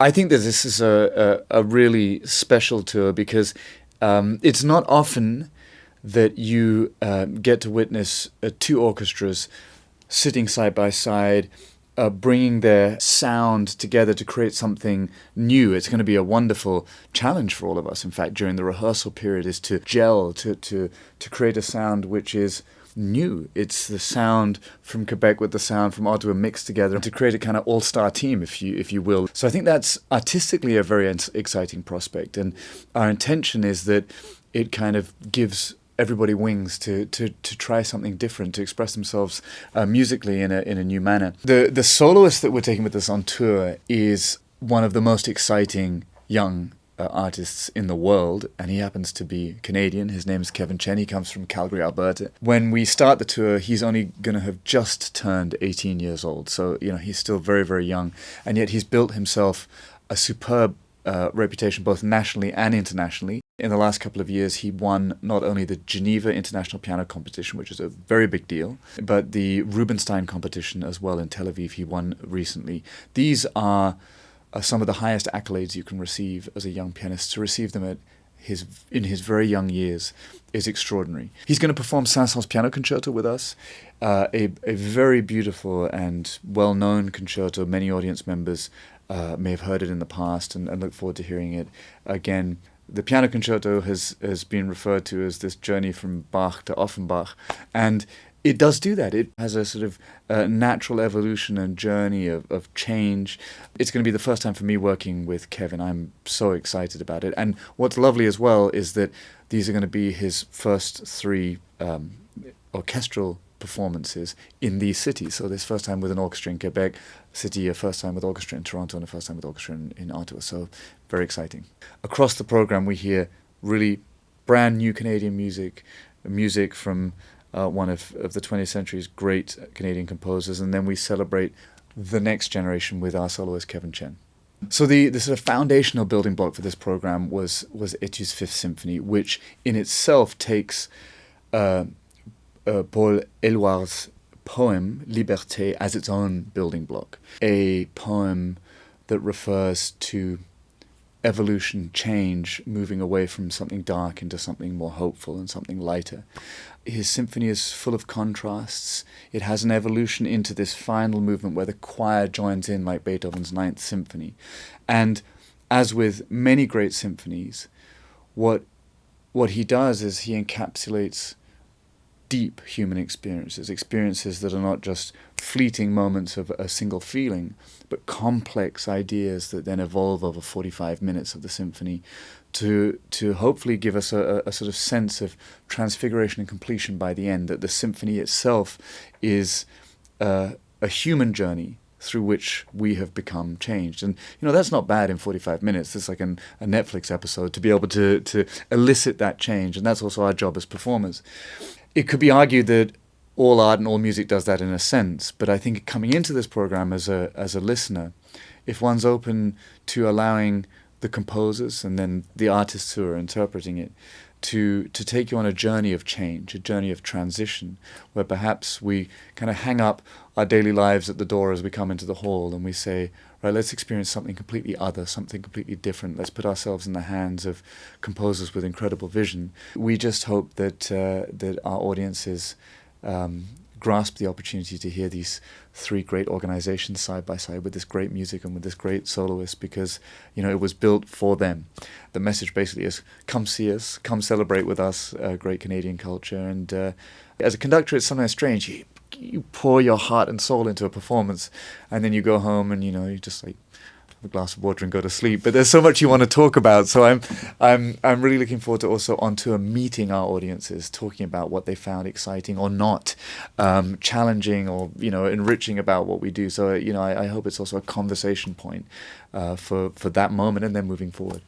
I think that this is a really special tour because it's not often that you get to witness two orchestras sitting side by side, bringing their sound together to create something new. It's going to be a wonderful challenge for all of us. In fact, during the rehearsal period, is to gel, to create a sound which is new. It's the sound from Quebec with the sound from Ottawa mixed together to create a kind of all-star team, if you will. So I think that's artistically a very exciting prospect, and our intention is that it kind of gives everybody wings to try something different, to express themselves musically in a new manner. The soloist that we're taking with us on tour is one of the most exciting young artists in the world, and he happens to be Canadian. His name is Kevin Chen. He comes from Calgary, Alberta. When we start the tour, he's only going to have just turned 18 years old, so he's still very, very young, and yet he's built himself a superb reputation both nationally and internationally. In the last couple of years, he won not only the Geneva International Piano Competition, which is a very big deal, but the Rubinstein competition as well in Tel Aviv he won recently. These are some of the highest accolades you can receive as a young pianist. To receive them in his very young years is extraordinary. He's going to perform Saint-Saëns Piano Concerto with us, a very beautiful and well-known concerto. Many audience members may have heard it in the past and look forward to hearing it again. The piano concerto has been referred to as this journey from Bach to Offenbach, and it does do that. It has a sort of natural evolution and journey of change. It's going to be the first time for me working with Kevin. I'm so excited about it. And what's lovely as well is that these are going to be his first three orchestral performances in these cities. So this first time with an orchestra in Quebec City, a first time with orchestra in Toronto, and a first time with orchestra in Ottawa. So very exciting. Across the program we hear really brand new Canadian music from one of the 20th century's great Canadian composers, and then we celebrate the next generation with our soloist Kevin Chen. So the sort of foundational building block for this program was Etude's Fifth Symphony, which in itself takes Paul Éluard's poem Liberté as its own building block, a poem that refers to evolution, change, moving away from something dark into something more hopeful and something lighter. His symphony is full of contrasts. It has an evolution into this final movement where the choir joins in like Beethoven's Ninth Symphony. And as with many great symphonies, what he does is he encapsulates deep human experiences that are not just fleeting moments of a single feeling, but complex ideas that then evolve over 45 minutes of the symphony to hopefully give us a sort of sense of transfiguration and completion by the end, that the symphony itself is a human journey through which we have become changed. And, that's not bad in 45 minutes. It's like a Netflix episode to be able to elicit that change, and that's also our job as performers. It could be argued that all art and all music does that in a sense, but I think coming into this program as a listener, if one's open to allowing the composers and then the artists who are interpreting it to take you on a journey of change, a journey of transition, where perhaps we kind of hang up our daily lives at the door as we come into the hall and we say, right, let's experience something completely other, something completely different. Let's put ourselves in the hands of composers with incredible vision. We just hope that our audiences grasp the opportunity to hear these three great organizations side by side with this great music and with this great soloist, because it was built for them. The message basically is, come see us, come celebrate with us great Canadian culture. And as a conductor, it's sometimes strange. You pour your heart and soul into a performance, and then you go home and you just like have a glass of water and go to sleep. But there's so much you want to talk about. So I'm really looking forward to also on tour meeting our audiences, talking about what they found exciting or not, challenging or enriching about what we do. So I hope it's also a conversation point for that moment and then moving forward.